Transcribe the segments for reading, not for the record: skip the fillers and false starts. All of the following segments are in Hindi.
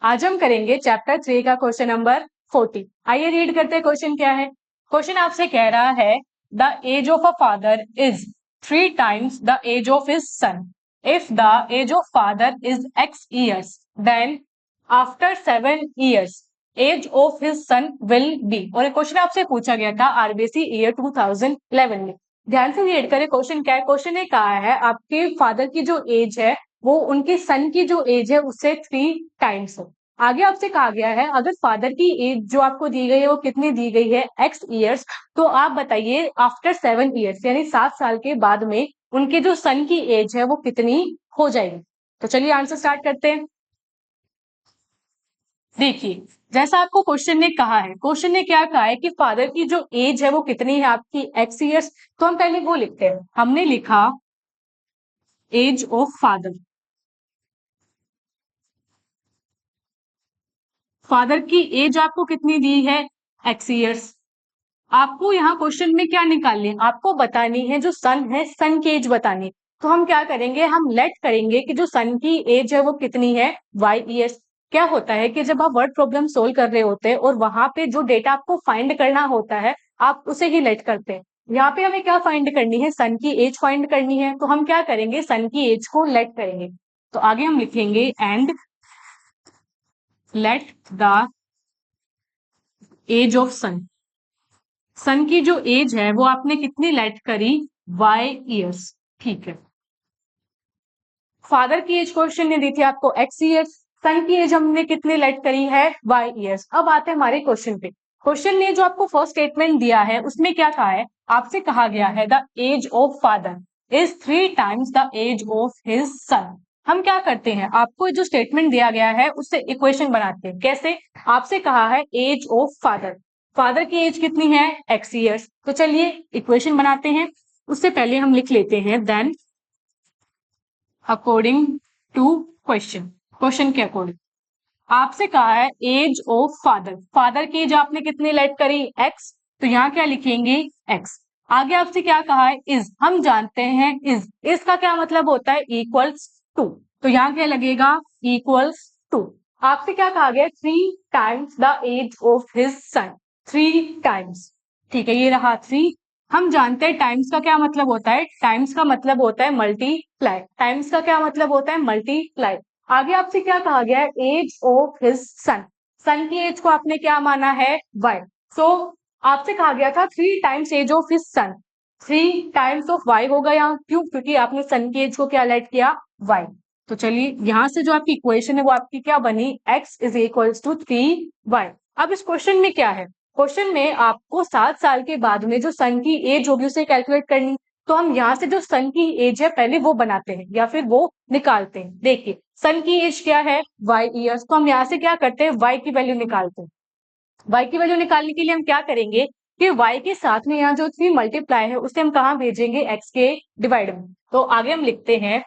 आज हम करेंगे चैप्टर 3 का क्वेश्चन नंबर 40। आइए रीड करते हैं क्वेश्चन क्या है। क्वेश्चन आपसे कह रहा है the age of a father is 3 times the age of his son. If the age of father is x years, then after 7 years age of his son will be. और ये क्वेश्चन आपसे पूछा गया था आरबीसी ईयर 2011 में। ध्यान से रीड करें क्वेश्चन क्या है। क्वेश्चन ने कहा है आपके फादर की जो एज है वो उनके सन की जो एज है उससे 3 टाइम्स है। आगे आपसे कहा गया है अगर फादर की एज जो आपको दी गई है वो कितनी दी गई है x ईयर्स, तो आप बताइए आफ्टर 7 ईयर्स यानी 7 साल के बाद में उनके जो सन की एज है वो कितनी हो जाएगी। तो चलिए आंसर स्टार्ट करते हैं। देखिए जैसा आपको क्वेश्चन ने कहा है, क्वेश्चन ने क्या कहा है कि फादर की जो एज है वो कितनी है आपकी x ईयर्स। तो हम पहले वो लिखते हैं। हमने लिखा एज ऑफ फादर। फादर की एज आपको कितनी दी है x ईयर्स। आपको यहाँ क्वेश्चन में क्या निकालनी है, आपको बतानी है जो सन है सन की एज बतानी है। तो हम क्या करेंगे, हम लेट करेंगे कि जो सन की एज है वो कितनी है y ईयर्स। क्या होता है कि जब आप वर्ड प्रॉब्लम सोल्व कर रहे होते हैं और वहां पे जो डेटा आपको फाइंड करना होता है आप उसे ही लेट करते हैं। यहाँ पे हमें क्या फाइंड करनी है, सन की एज फाइंड करनी है। तो हम क्या करेंगे, सन की एज को लेट करेंगे। तो आगे हम लिखेंगे and let the age of son. Son की जो एज है वो आपने कितनी लेट करी y ईयर्स। ठीक है, फादर की एज क्वेश्चन ने दी थी आपको x ईयर्स, सन की एज हमने कितनी लेट करी है y ईयर्स। अब आते हैं हमारे क्वेश्चन पे। क्वेश्चन ने जो आपको फर्स्ट स्टेटमेंट दिया है उसमें क्या कहा है, आपसे कहा गया है the age of father is 3 times the age of his son. हम क्या करते हैं, आपको जो स्टेटमेंट दिया गया है उससे इक्वेशन बनाते हैं। कैसे, आपसे कहा है एज ऑफ फादर, फादर की एज कितनी है x ईयर्स। तो चलिए इक्वेशन बनाते हैं। उससे पहले हम लिख लेते हैं then according to question. Question के अकॉर्डिंग आपसे कहा है एज ऑफ फादर, फादर की एज आपने कितनी लेट करी x, तो यहाँ क्या लिखेंगे x। आगे आपसे क्या कहा है इज, हम जानते हैं इज का क्या मतलब होता है इक्वल्स टू। तो यहाँ क्या लगेगा इक्वल्स टू। आपसे क्या कहा गया 3 times the age of his son, 3 times. ठीक है, ये रहा 3। हम जानते हैं टाइम्स का क्या मतलब होता है, टाइम्स का मतलब होता है मल्टीप्लाई। टाइम्स का क्या मतलब होता है मल्टीप्लाई। आगे आपसे क्या कहा गया है age of his sun, son की एज को आपने क्या माना है y। सो आपसे कहा गया था 3 times age of his son, 3 times of y होगा यहाँ, क्यों, क्योंकि आपने सन की एज को क्या लेट किया y। तो चलिए यहां से जो आपकी इक्वेशन है वो आपकी क्या बनी x is equals to 3y। अब इस क्वेश्चन में क्या है, क्वेश्चन में आपको 7 साल के बाद में जो सन की एज होगी उसे कैलकुलेट करनी। तो हम यहाँ से जो सन की एज है पहले वो बनाते हैं या फिर वो निकालते हैं। देखिए सन की एज क्या है y ईयर्स, तो हम यहाँ से क्या करते हैं y की वैल्यू निकालते हैं। y की वैल्यू निकालने के लिए हम क्या करेंगे कि y के साथ में यहाँ जो 3 मल्टीप्लाई है उसे हम कहाँ भेजेंगे x के डिवाइड में। तो आगे हम लिखते हैं,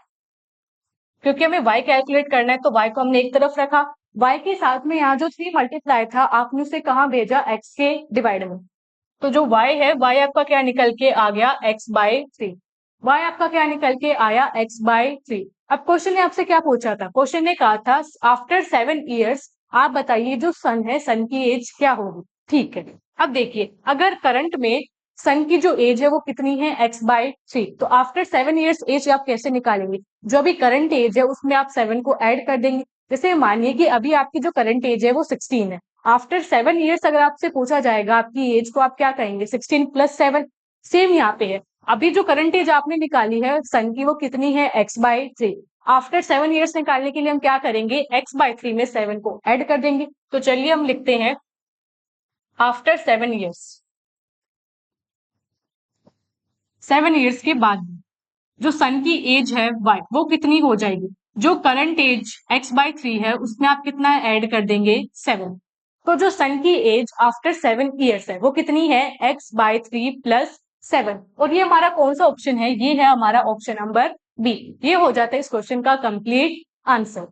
क्योंकि हमें y कैलकुलेट करना है तो y को हमने एक तरफ रखा, y के साथ में यहाँ जो 3 मल्टीप्लाई था आपने उसे कहाँ भेजा x के डिवाइड में। तो जो y है y आपका क्या निकल के आ गया x/3, y आपका क्या निकल के आया x/3। अब क्वेश्चन ने आपसे क्या पूछा था, क्वेश्चन ने कहा था आफ्टर 7 ईयर्स आप बताइए जो सन है सन की एज क्या होगी। ठीक है, अब देखिए अगर करंट में सन की जो एज है वो कितनी है x/3, तो आफ्टर 7 ईयर्स एज आप कैसे निकालेंगे, जो अभी करंट एज है उसमें आप 7 को ऐड कर देंगे। जैसे मानिए कि अभी आपकी जो करंट एज है वो 16 है, आफ्टर 7 ईयर्स अगर आपसे पूछा जाएगा आपकी एज को आप क्या कहेंगे 16 + 7। सेम यहाँ पे है, अभी जो करंट एज आपने निकाली है सन की वो कितनी है x/3। आफ्टर 7 ईयर्स निकालने के लिए हम क्या करेंगे x/3 में 7 को ऐड कर देंगे। तो चलिए हम लिखते हैं आफ्टर 7 ईयर्स, 7 ईयर्स के बाद जो सन की एज है y वो कितनी हो जाएगी, जो करंट एज x/3 है उसमें आप कितना ऐड कर देंगे 7। तो जो सन की एज आफ्टर 7 ईयर्स है वो कितनी है x/3 + 7। और ये हमारा कौन सा ऑप्शन है, ये है हमारा ऑप्शन नंबर बी। ये हो जाता है इस क्वेश्चन का कंप्लीट आंसर।